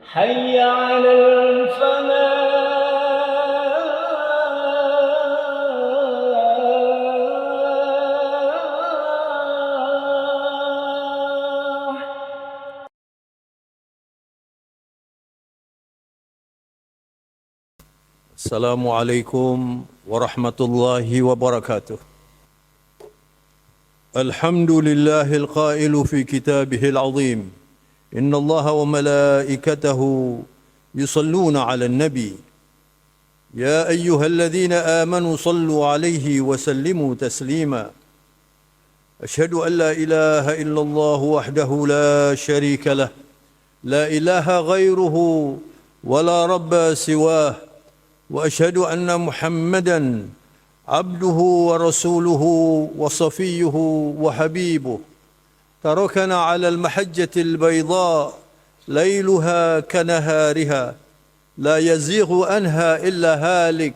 حي على الفلاح. السلام عليكم ورحمة الله وبركاته. الحمد لله القائل في كتابه العظيم: إن الله وملائكته يصلون على النبي يا أيها الذين آمنوا صلوا عليه وسلموا تسليما. أشهد أن لا إله إلا الله وحده لا شريك له، لا إله غيره ولا رب سواه، وأشهد أن محمدًا عبده ورسوله وصفيه وحبيبه، تركنا على المحجة البيضاء ليلها كنهارها لا يزيغ عنها إلا هالك.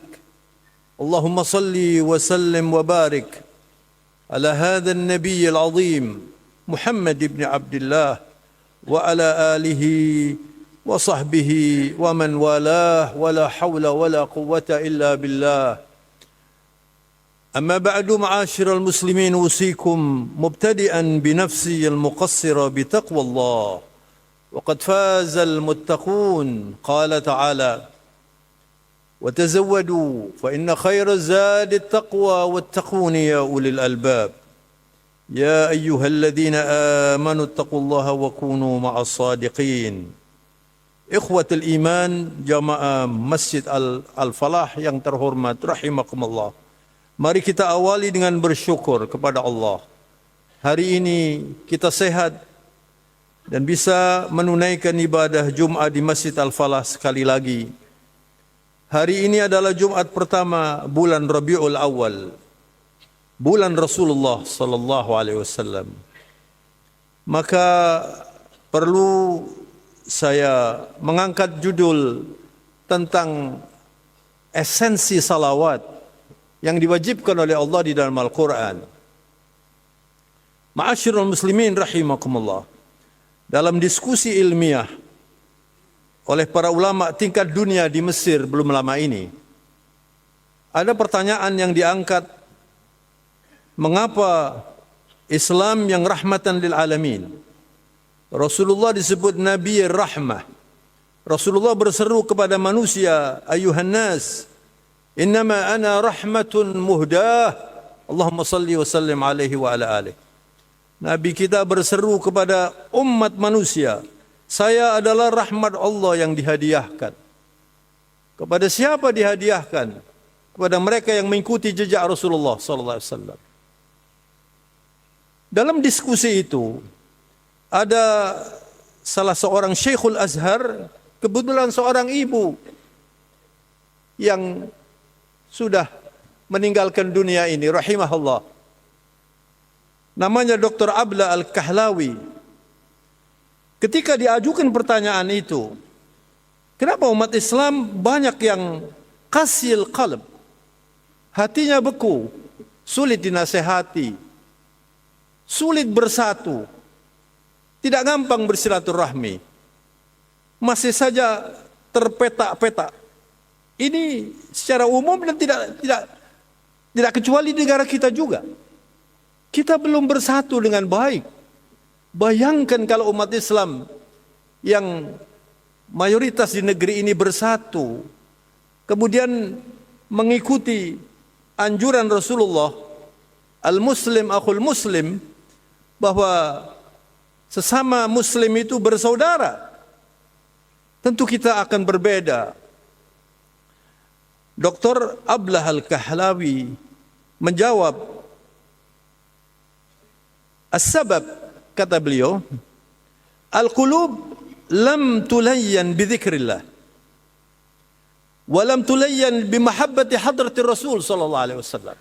اللهم صل وسلم وبارك على هذا النبي العظيم محمد بن عبد الله وعلى آله وصحبه ومن والاه، ولا حول ولا قوة إلا بالله. أما بعد، معاشر المسلمين، أوصيكم مبتدئا بنفسي المقصرة بتقوى الله، وقد فاز المتقون. قال تعالى: وتزودوا فإن خير الزاد التقوى واتقون يا أولي الألباب. يا أيها الذين آمنوا اتقوا الله وكونوا مع الصادقين. Ikhwatul iman, jamaah Masjid Al-Falah yang terhormat, rahimakumullah. Mari kita awali dengan bersyukur kepada Allah. Hari ini kita sehat dan bisa menunaikan ibadah Jumat di Masjid Al-Falah sekali lagi. Hari ini adalah Jumat pertama bulan Rabiul Awal, bulan Rasulullah sallallahu alaihi wasallam. Maka perlu saya mengangkat judul tentang esensi salawat yang diwajibkan oleh Allah di dalam Al-Quran. Ma'asyiral muslimin rahimakumullah. Dalam diskusi ilmiah oleh para ulama tingkat dunia di Mesir belum lama ini, ada pertanyaan yang diangkat: mengapa Islam yang rahmatan lil alamin, Rasulullah disebut Nabi Rahmah, Rasulullah berseru kepada manusia, ayuhan nas, innama ana rahmatun muhdah, Allahumma salli wa sallim alaihi wa ala alih. Nabi kita berseru kepada umat manusia, saya adalah rahmat Allah yang dihadiahkan. Kepada siapa dihadiahkan? Kepada mereka yang mengikuti jejak Rasulullah sallallahu alaihi wasallam. Dalam diskusi itu ada salah seorang Syekhul Azhar, kebetulan seorang ibu yang sudah meninggalkan dunia ini, rahimahullah. Namanya Dr. Abla Al-Kahlawi. Ketika diajukan pertanyaan itu, kenapa umat Islam banyak yang qasil qalb, hatinya beku, sulit dinasehati, sulit bersatu, tidak gampang bersilaturahmi, masih saja terpetak-petak. Ini secara umum dan tidak kecuali di negara kita juga. Kita belum bersatu dengan baik. Bayangkan kalau umat Islam yang mayoritas di negeri ini bersatu, kemudian mengikuti anjuran Rasulullah, al-muslim akhul muslim, bahwa sesama muslim itu bersaudara, tentu kita akan berbeda. Dr. Ablah Al-Kahlawi menjawab, as-sabab, kata beliau, al-qulub lam tulayyan bi dzikrillah wa lam tulayyan bi mahabbati hadratir Rasul sallallahu alaihi wasallam.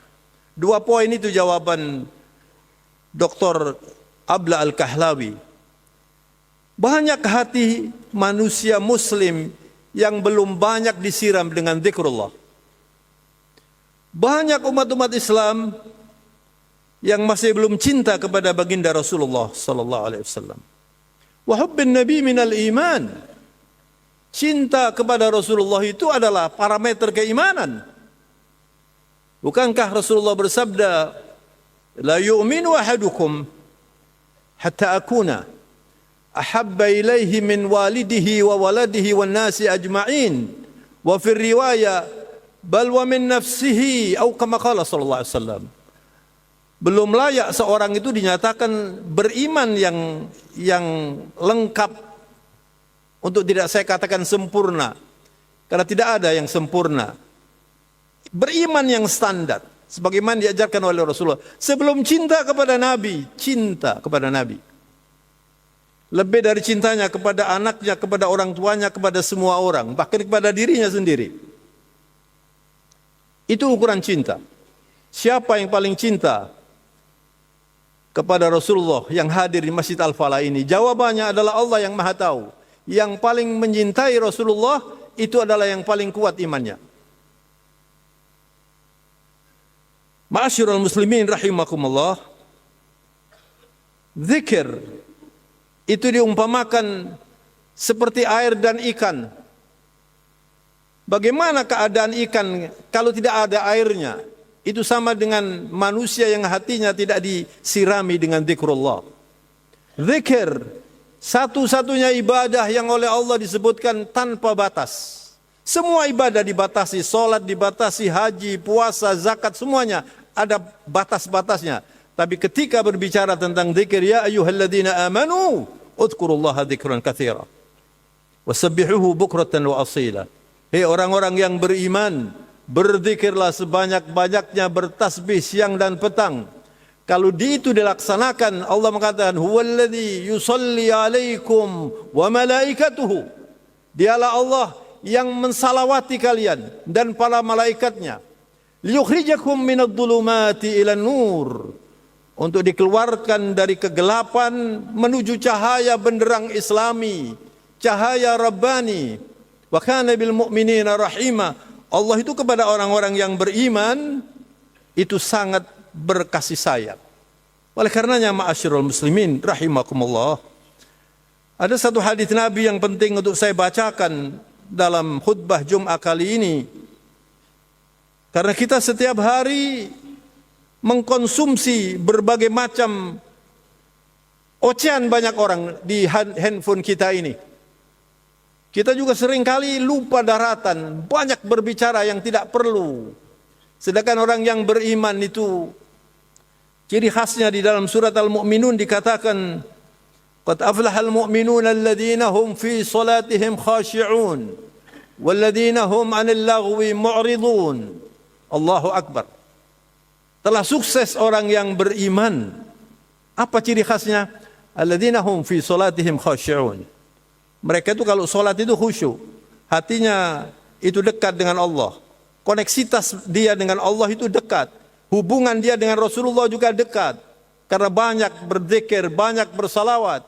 Dua poin itu jawaban Dr. Abla Al-Kahlawi. Banyak hati manusia muslim yang belum banyak disiram dengan zikrullah. Banyak umat-umat Islam yang masih belum cinta kepada baginda Rasulullah sallallahu alaihi wasallam. Wa hubbun nabi minal iman. Cinta kepada Rasulullah itu adalah parameter keimanan. Bukankah Rasulullah bersabda, la yu'minu ahadukum hatta akuna ahabba ilaihi min walidihi wa waladihi wan nasi ajma'in, wa fi riwayah bal wa min nafsihi, atau kama qala sallallahu alaihi wasallam. Belum layak seorang itu dinyatakan beriman yang lengkap, untuk tidak saya katakan sempurna, karena tidak ada yang sempurna. Beriman yang standar, sebagaimana diajarkan oleh Rasulullah. Sebelum cinta kepada Nabi, cinta kepada Nabi. Lebih dari cintanya kepada anaknya, kepada orang tuanya, kepada semua orang, bahkan kepada dirinya sendiri. Itu ukuran cinta. Siapa yang paling cinta kepada Rasulullah yang hadir di Masjid Al-Falah ini? Jawabannya adalah Allah yang Maha Tahu. Yang paling mencintai Rasulullah itu adalah yang paling kuat imannya. Ma'asyiral muslimin rahimakumullah, zikir itu diumpamakan seperti air dan ikan. Bagaimana keadaan ikan kalau tidak ada airnya? Itu sama dengan manusia yang hatinya tidak disirami dengan zikrullah. Zikir satu-satunya ibadah yang oleh Allah disebutkan tanpa batas. Semua ibadah dibatasi, solat dibatasi, haji, puasa, zakat, semuanya ada batas-batasnya. Tapi ketika berbicara tentang zikir, ya ayyuhalladzina amanu udhkurullaha dzikran katsira wasabbihuhu bukratan wa asila. Hei orang-orang yang beriman, berzikirlah sebanyak-banyaknya, bertasbih siang dan petang. Kalau itu dilaksanakan, Allah mengatakan, huwallazi yusalli alaikum wa malaikatuhu. Dialah Allah yang mensalawati kalian dan para malaikatnya. Liyukhrijakum minadh-dhulumati ilan nur. Untuk dikeluarkan dari kegelapan menuju cahaya benderang Islami, cahaya Rabbani. Wa kana bil mu'minina rahima. Allah itu kepada orang-orang yang beriman itu sangat berkasih sayang. Oleh karenanya ma'asyiral muslimin rahimakumullah, ada satu hadis Nabi yang penting untuk saya bacakan dalam khutbah Jumat kali ini. Karena kita setiap hari mengkonsumsi berbagai macam ocehan banyak orang di handphone kita ini. Kita juga seringkali lupa daratan, banyak berbicara yang tidak perlu. Sedangkan orang yang beriman itu ciri khasnya di dalam surat Al-Mu'minun dikatakan, qad aflahal mu'minuna alladhina hum fi salatihim khashi'un walladhina hum 'anil laghwi mu'ridun. Allahu akbar. Telah sukses orang yang beriman. Apa ciri khasnya? Alladzina hum fi salatihim khashi'un. Mereka itu kalau salat itu khusyuk. Hatinya itu dekat dengan Allah. Koneksitas dia dengan Allah itu dekat. Hubungan dia dengan Rasulullah juga dekat. Karena banyak berzikir, banyak bersalawat.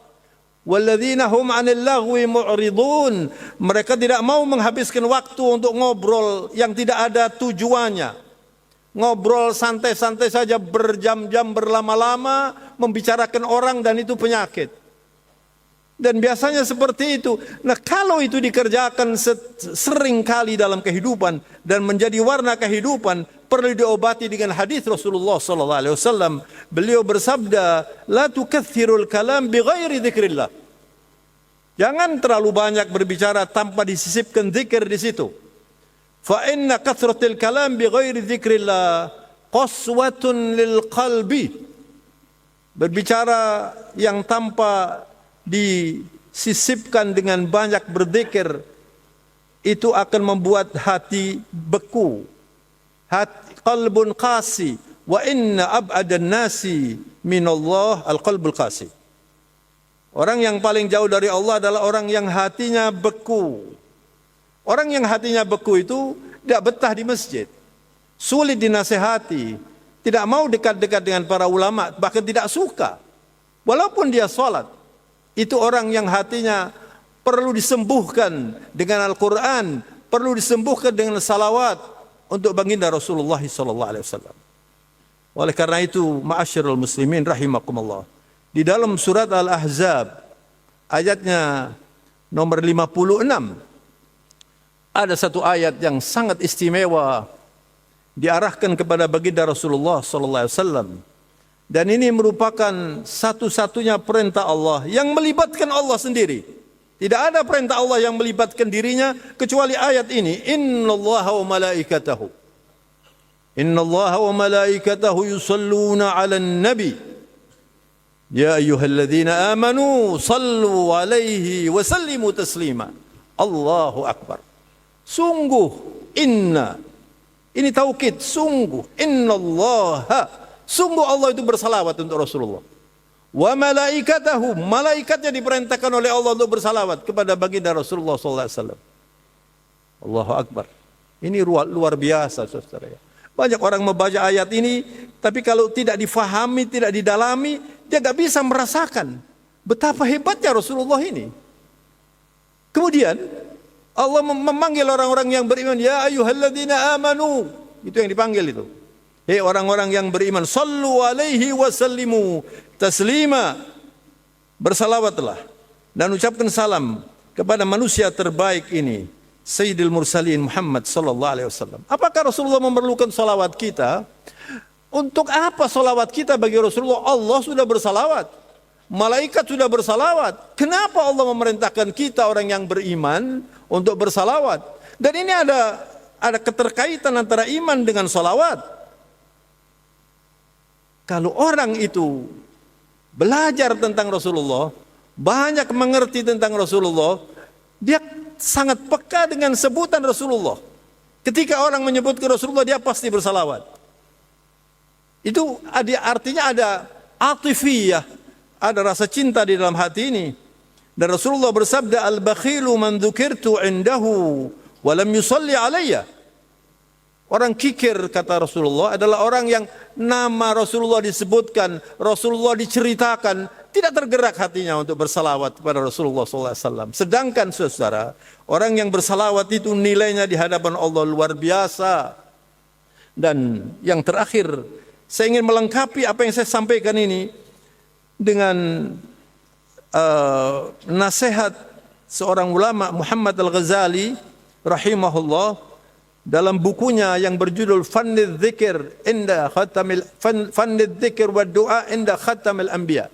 Walladzina hum 'anil laghwi mu'ridun. Mereka tidak mau menghabiskan waktu untuk ngobrol yang tidak ada tujuannya. Ngobrol santai-santai saja berjam-jam berlama-lama membicarakan orang, dan itu penyakit. Dan biasanya seperti itu. Nah, kalau itu dikerjakan sering kali dalam kehidupan dan menjadi warna kehidupan, perlu diobati dengan hadis Rasulullah sallallahu alaihi wasallam. Beliau bersabda, "La tukaththirul kalam bighairi dzikrillah." Jangan terlalu banyak berbicara tanpa disisipkan zikir di situ. Fa inna kathratil kalam bighairi dzikrillah qaswatun lil qalbi. Berbicara yang tanpa disisipkan dengan banyak berzikir itu akan membuat hati beku. Hati qalbun qasi, wa inna ab'adan nasi minallah al-qalbul qasi. Orang yang paling jauh dari Allah adalah orang yang hatinya beku. Orang yang hatinya beku itu tidak betah di masjid, sulit dinasehati, tidak mau dekat-dekat dengan para ulama, bahkan tidak suka walaupun dia sholat. Itu orang yang hatinya perlu disembuhkan dengan Al-Quran, perlu disembuhkan dengan salawat untuk baginda Rasulullah SAW. Oleh karena itu, ma'asyiral muslimin rahimakumullah, di dalam surat Al-Ahzab ayatnya nomor 56, ada satu ayat yang sangat istimewa diarahkan kepada baginda Rasulullah sallallahu alaihi wasallam. Dan ini merupakan satu-satunya perintah Allah yang melibatkan Allah sendiri. Tidak ada perintah Allah yang melibatkan dirinya kecuali ayat ini. Innallaha wa malaikatahu. Innallaha wa malaikatahu yusalluna 'alan nabi. Ya ayyuhalladzina amanu sallu 'alaihi wa sallimu taslima. Allahu akbar. Sungguh ini taukid, sungguh innallaha, sungguh Allah itu bersalawat untuk Rasulullah. Wa malaikatahu, malaikatnya diperintahkan oleh Allah untuk bersalawat kepada baginda Rasulullah sallallahu alaihi wasallam. Allahu akbar. Ini luar biasa, saudara ya. Banyak orang membaca ayat ini, tapi kalau tidak difahami, tidak didalami, dia enggak bisa merasakan betapa hebatnya Rasulullah ini. Kemudian Allah memanggil orang-orang yang beriman, ya ayyuhalladzina amanu. Itu yang dipanggil itu. Hei orang-orang yang beriman, sallu alaihi wa sallimu taslima. Bersalawatlah dan ucapkan salam kepada manusia terbaik ini, Sayyidil Mursalin Muhammad sallallahu alaihi wasallam. Apakah Rasulullah memerlukan salawat kita? Untuk apa salawat kita bagi Rasulullah? Allah sudah bersalawat. Malaikat sudah bersalawat. Kenapa Allah memerintahkan kita orang yang beriman untuk bersalawat? Dan ini ada keterkaitan antara iman dengan salawat. Kalau orang itu belajar tentang Rasulullah, banyak mengerti tentang Rasulullah, dia sangat peka dengan sebutan Rasulullah. Ketika orang menyebutkan Rasulullah, dia pasti bersalawat. Itu artinya ada atifiyah, ada rasa cinta di dalam hati ini. Dan Rasulullah bersabda, al-bakhilu man dzukirtu indahu wa lam yusalli alayya. Orang kikir, kata Rasulullah, adalah orang yang nama Rasulullah disebutkan, Rasulullah diceritakan, tidak tergerak hatinya untuk bersalawat kepada Rasulullah SAW. Sedangkan saudara, orang yang bersalawat itu nilainya di hadapan Allah luar biasa. Dan yang terakhir, saya ingin melengkapi apa yang saya sampaikan ini dengan nasihat seorang ulama, Muhammad Al-Ghazali rahimahullah, dalam bukunya yang berjudul Fannidz Dzikr inda Khatamil Fannidz Dzikr wa Du'a inda Khatamil Anbiya.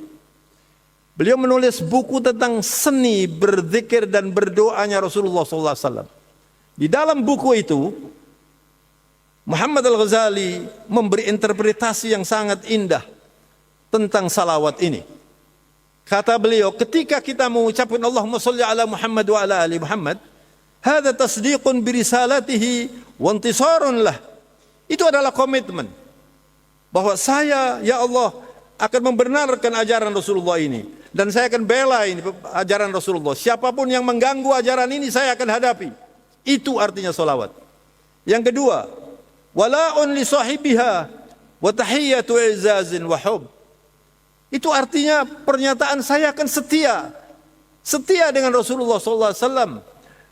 Beliau menulis buku tentang seni berzikir dan berdoanya Rasulullah SAW. Di dalam buku itu, Muhammad Al-Ghazali memberi interpretasi yang sangat indah tentang salawat ini. Kata beliau, ketika kita mengucapkan Allahumma sholli ala Muhammad wa ala ali Muhammad, hadza tasdiqun bi risalatihi wa intisarun lah. Itu adalah komitmen bahwa saya, ya Allah, akan membenarkan ajaran Rasulullah ini, dan saya akan bela ini ajaran Rasulullah. Siapapun yang mengganggu ajaran ini, saya akan hadapi. Itu artinya salawat. Yang kedua, wala'un li sahibiha wa tahiyyatu izazin wa hub. Itu artinya pernyataan saya akan setia dengan Rasulullah SAW,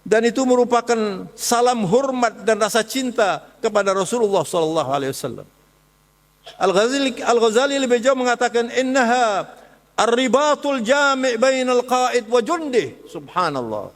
dan itu merupakan salam hormat dan rasa cinta kepada Rasulullah SAW. Al-Ghazali lebih jauh mengatakan, innaha ar-ribatul jami' bainal qa'id wa jundih. Subhanallah.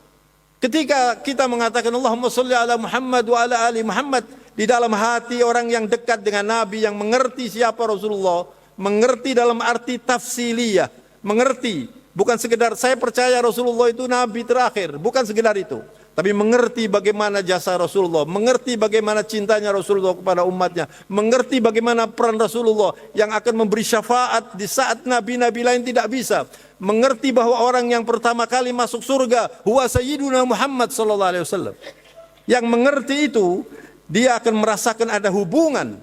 Ketika kita mengatakan Allahumma sholli ala Muhammad wa ala ali Muhammad, di dalam hati orang yang dekat dengan Nabi, yang mengerti siapa Rasulullah, mengerti dalam arti tafsiliyah, mengerti, bukan sekedar saya percaya Rasulullah itu Nabi terakhir, bukan sekedar itu, tapi mengerti bagaimana jasa Rasulullah, mengerti bagaimana cintanya Rasulullah kepada umatnya, mengerti bagaimana peran Rasulullah yang akan memberi syafaat di saat nabi-nabi lain tidak bisa, mengerti bahwa orang yang pertama kali masuk surga huwa sayyiduna Muhammad sallallahu alaihi wasallam. Yang mengerti itu, dia akan merasakan ada hubungan,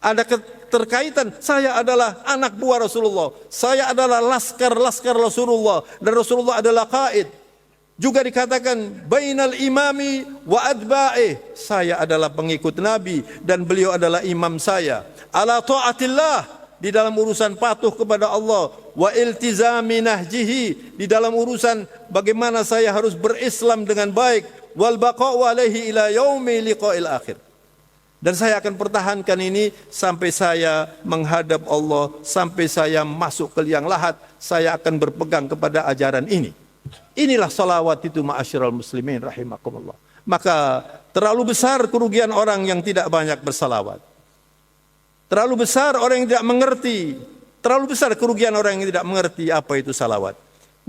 ada keterkaitan. Saya adalah anak buah Rasulullah, saya adalah laskar-laskar Rasulullah, dan Rasulullah adalah qaid. Juga dikatakan bainal imami wa adba'ih, saya adalah pengikut Nabi dan beliau adalah imam saya. Ala ta'atillah, di dalam urusan patuh kepada Allah, wa iltizami nahjihi, di dalam urusan bagaimana saya harus berislam dengan baik, wal baqa'u alaihi ila yaumi liqa'il akhir. Dan saya akan pertahankan ini sampai saya menghadap Allah, sampai saya masuk ke liang lahat, saya akan berpegang kepada ajaran ini. Inilah salawat itu, ma'asyiral muslimin rahimakumullah. Maka terlalu besar kerugian orang yang tidak banyak bersalawat. Terlalu besar orang yang tidak mengerti. Terlalu besar kerugian orang yang tidak mengerti apa itu salawat.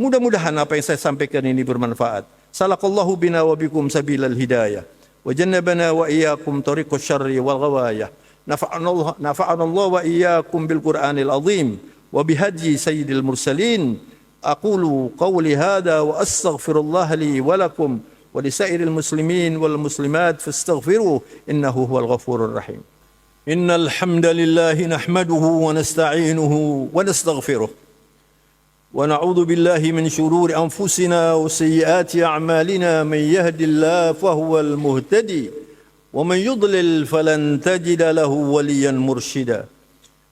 Mudah-mudahan apa yang saya sampaikan ini bermanfaat. Salakallahu bina wa bikum sabilal hidayah. Wa jannabana wa iyyakum tariqus syarri wal ghawayah. Nafa'ana Allah wa iyyakum bil Qur'anil azim wa bihadyi sayyidil mursalin. Aqulu qawli hadha wa astaghfirullah li wa lakum wa lisairil muslimin wal muslimat fastaghfiruhu innahu huwal ghafurur rahim. Innal hamdalillahi nahmaduhu wa nasta'inuhu wa nastaghfiruh. ونعوذ بالله من شرور أنفسنا وسيئات أعمالنا من يهد الله فهو المهتدي ومن يضلل فلن تجد له وليا مرشدا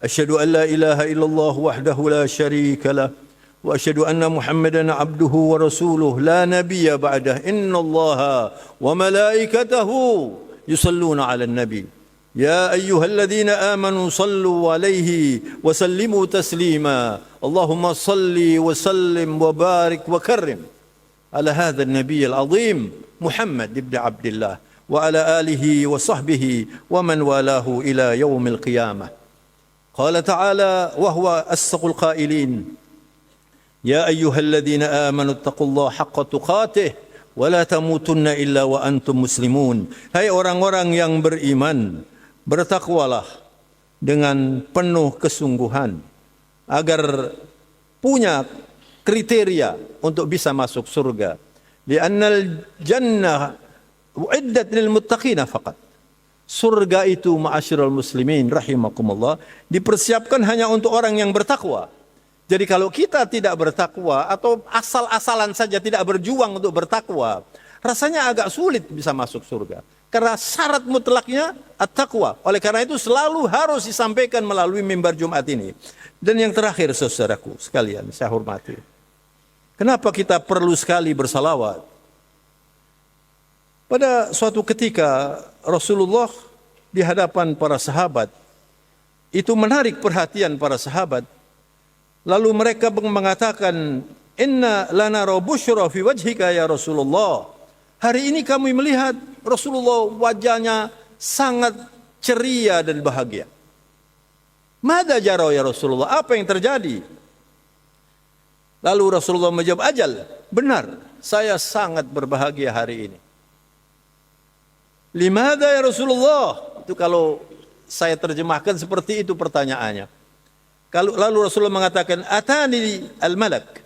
أشهد أن لا إله إلا الله وحده لا شريك له وأشهد أن محمدا عبده ورسوله لا نبي بعده إن الله وملائكته يصلون على النبي يا أيها الذين آمنوا صلوا عليه وسلموا تسليما اللهم صل وسلم وبارك وكرم على هذا النبي العظيم محمد بن عبد الله وعلى آله وصحبه ومن والاه إلى يوم القيامة قال تعالى وهو أصدق القائلين يا أيها الذين آمنوا اتقوا الله حق تقاته ولا تموتن إلا وأنتم مسلمون. Hai orang-orang yang beriman, bertakwalah dengan penuh kesungguhan agar punya kriteria untuk bisa masuk surga. Li'annal jannah uiddat lil muttaqina faqat. Surga itu ma'asyiral muslimin rahimakumullah dipersiapkan hanya untuk orang yang bertakwa. Jadi kalau kita tidak bertakwa atau asal-asalan saja tidak berjuang untuk bertakwa, rasanya agak sulit bisa masuk surga. Karena syarat mutlaknya at-taqwa. Oleh karena itu selalu harus disampaikan melalui mimbar Jumat ini. Dan yang terakhir saudaraku sekalian, saya hormati. Kenapa kita perlu sekali bersalawat? Pada suatu ketika Rasulullah di hadapan para sahabat itu menarik perhatian para sahabat. Lalu mereka mengatakan, "Inna lana busyra fi wajhika ya Rasulullah." Hari ini kami melihat Rasulullah wajahnya sangat ceria dan bahagia. Mada jara ya Rasulullah? Apa yang terjadi? Lalu Rasulullah menjawab, "Ajal, benar, saya sangat berbahagia hari ini." Limada ya Rasulullah? Itu kalau saya terjemahkan seperti itu pertanyaannya. Lalu Rasulullah mengatakan, "Atani al-malak."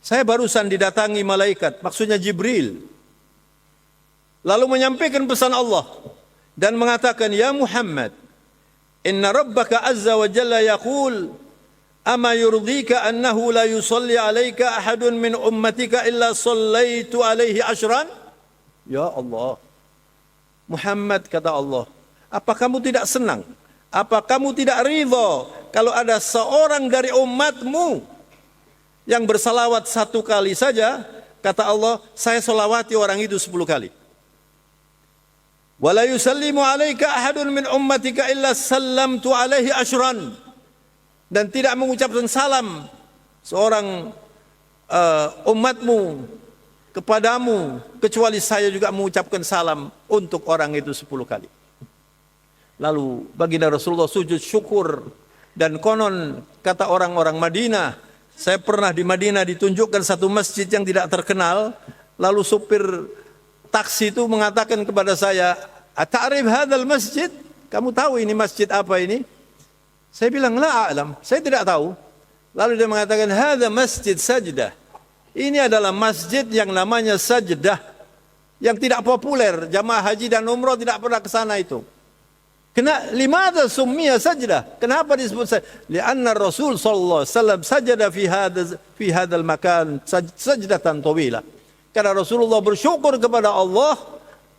Saya barusan didatangi malaikat, maksudnya Jibril. Lalu menyampaikan pesan Allah dan mengatakan, "Ya Muhammad, inna rabbaka azza wa jalla yaqul, ama yurdika annahu la yusalli alayka ahadun min ummatika illa sallaitu alaihi ashran?" Ya Allah, Muhammad, kata Allah, apa kamu tidak senang? Apa kamu tidak ridha kalau ada seorang dari umatmu yang bersalawat 1 kali saja? Kata Allah, saya salawati orang itu 10 kali. Wala yusallimu alaika ahadun min ummatika illa sallamtu alaihi ashran. Dan tidak mengucapkan salam seorang umatmu kepadamu kecuali saya juga mengucapkan salam untuk orang itu 10 kali. Lalu baginda Rasulullah sujud syukur. Dan konon kata orang-orang Madinah, saya pernah di Madinah ditunjukkan satu masjid yang tidak terkenal. Lalu supir taksi itu mengatakan kepada saya, "Ata'rif hadzal masjid?" Kamu tahu ini masjid apa ini? Saya bilang, "La a'lam." Saya tidak tahu. Lalu dia mengatakan, "Hadza masjid sajdah." Ini adalah masjid yang namanya sajdah, yang tidak populer. Jamaah haji dan umrah tidak pernah ke sana itu. Limadha summiya sajdah? Kenapa disebut sajdah? Lianna Rasul sallallahu alaihi wasallam sajada fi hadzal makan sajdatan tawila. Karena Rasulullah bersyukur kepada Allah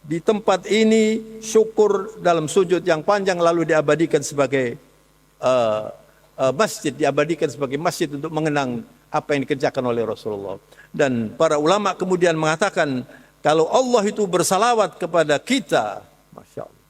di tempat ini, syukur dalam sujud yang panjang, lalu diabadikan sebagai masjid, diabadikan sebagai masjid untuk mengenang apa yang dikerjakan oleh Rasulullah. Dan para ulama kemudian mengatakan, kalau Allah itu bersalawat kepada kita, Masya Allah.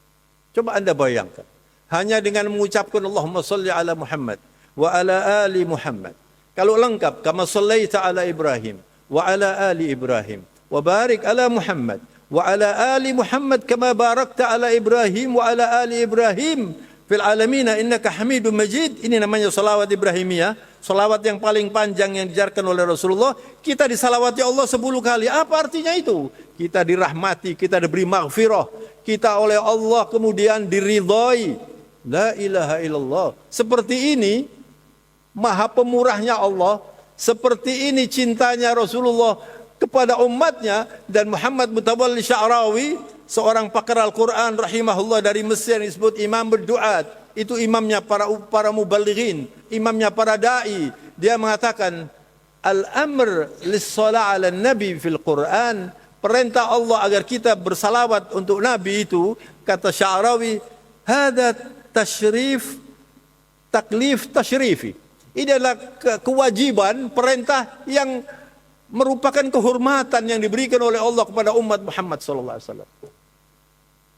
Coba anda bayangkan, hanya dengan mengucapkan Allahumma salli ala Muhammad wa ala ali Muhammad. Kalau lengkap, kama sallaita ala Ibrahim wa ala ali Ibrahim wa barik ala Muhammad wa ala ali Muhammad kama barakta ala Ibrahim wa ala ali Ibrahim fil alamin innaka Hamidum Majid. Ini namanya salawat Ibrahimiyah, salawat yang paling panjang yang diajarkan oleh Rasulullah. Kita disalawati Allah 10 kali. Apa artinya itu? Kita dirahmati, kita diberi maghfirah, kita oleh Allah kemudian diridhai. La ilaha illallah. Seperti ini maha pemurahnya Allah, seperti ini cintanya Rasulullah kepada umatnya. Dan Muhammad Mutawalli Sya'rawi, seorang pakar Al-Quran rahimahullah dari Mesir, disebut imam berduat. Itu imamnya para mubalighin, imamnya para da'i. Dia mengatakan, al-amr lis-salah ala nabi fil Quran, perintah Allah agar kita bersalawat untuk Nabi itu, kata Sya'rawi, hada tashrif, taklif tashrifi. Ini adalah kewajiban, perintah yang merupakan kehormatan yang diberikan oleh Allah kepada umat Muhammad sallallahu alaihi wasallam.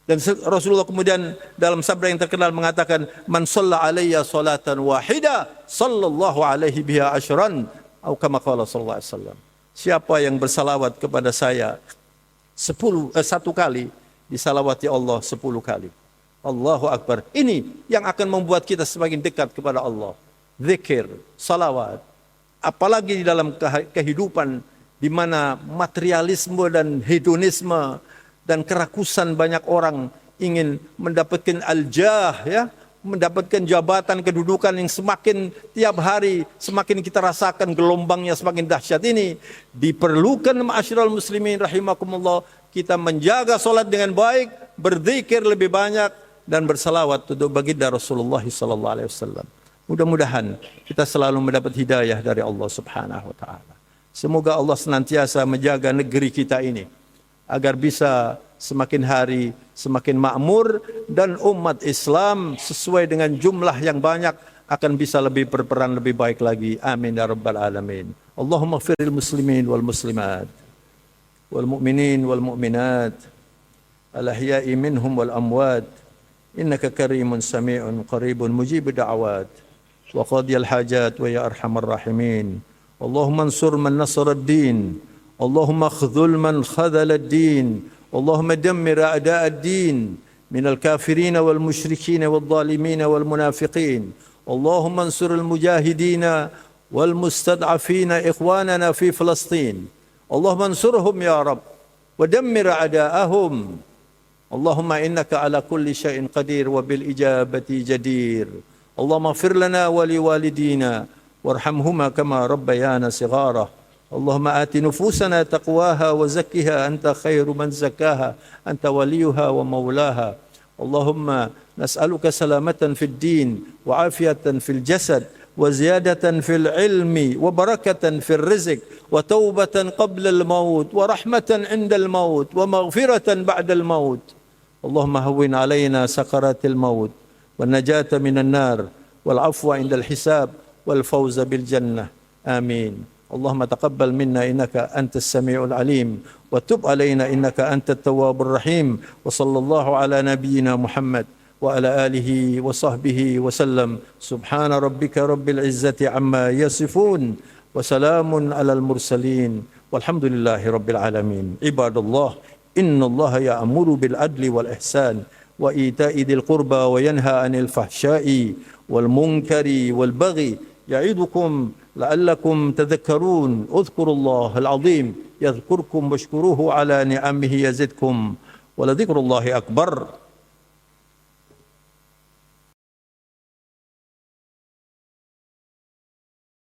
Dan Rasulullah kemudian dalam sabda yang terkenal mengatakan, man shalla alayya salatan wahida sallallahu alaihi biha ashran, atau kama qala sallallahu alaihi wasallam. Siapa yang bersalawat kepada saya satu kali, disalawati Allah 10 kali. Allahu Akbar. Ini yang akan membuat kita semakin dekat kepada Allah. Zikir, salawat. Apalagi di dalam kehidupan di mana materialisme dan hedonisme dan kerakusan banyak orang ingin mendapatkan al-jah, ya, mendapatkan jabatan, kedudukan yang semakin tiap hari semakin kita rasakan gelombangnya semakin dahsyat ini. Diperlukan ma'asyiral muslimin rahimakumullah, kita menjaga salat dengan baik, berzikir lebih banyak dan bersalawat untuk baginda Rasulullah sallallahu alaihi wasallam. Mudah-mudahan kita selalu mendapat hidayah dari Allah Subhanahu wa taala. Semoga Allah senantiasa menjaga negeri kita ini agar bisa semakin hari semakin makmur dan umat Islam sesuai dengan jumlah yang banyak akan bisa lebih berperan lebih baik lagi. Amin ya rabbal alamin. Allahumma ighfiril muslimin wal muslimat wal mu'minin wal mu'minat al ahya'i minhum wal amwat innaka karimun sami'un qaribun mujibud da'awat wa qadiyal hajat wa ya arhamar rahimin. Allahumma ansur man nasara ad-din, Allahumma khudhul man khadhala ad-din, Allahumma dammir a'da' ad-din min al-kafirin wal musyrikin wal zalimin wal munafiqin. Allahumma ansur al-mujahidin wal mustad'afin ikhwanana fi Filistin. Allahumma ansurhum ya Rabb wa dammir a'da'ahum. Allahumma innaka ala kulli syai'in qadir wa bil ijabati jadir. Allahumma ighfir lana wa liwalidina warhamhuma kama rabbayana sighara. Allahumma ati nufusana taqwaha wa zakkiha anta khairu man zakkaha anta waliyuha wa maulaha. Allahumma nas'aluka salamatan fid din wa afiyatan fil jasad wa ziyadatan fil ilmi wa barakatan fil rizq wa taubatan qabla al maut wa rahmatan 'inda al maut wa maghfiratan ba'da al maut. Allahumma hawwin 'alaina sakaratil maut والنجاة من النار والعفو عند الحساب والفوز بالجنة. آمين. اللهم تقبل منا إنك أنت السميع العليم وتب علينا إنك أنت التواب الرحيم. وصلى الله على نبينا محمد وعلى آله وصحبه وسلم. سبحان ربك رب العزة عما يصفون وسلام على المرسلين والحمد لله رب العالمين. عباد الله إن الله يأمر بالعدل والإحسان وإيتاء ذي القربى وينهى عن الفحشاء والمنكر والبغي يعظكم لعلكم تذكرون. اذكروا الله العظيم يذكركم واشكروه على نعمه يزدكم ولذكر الله أكبر.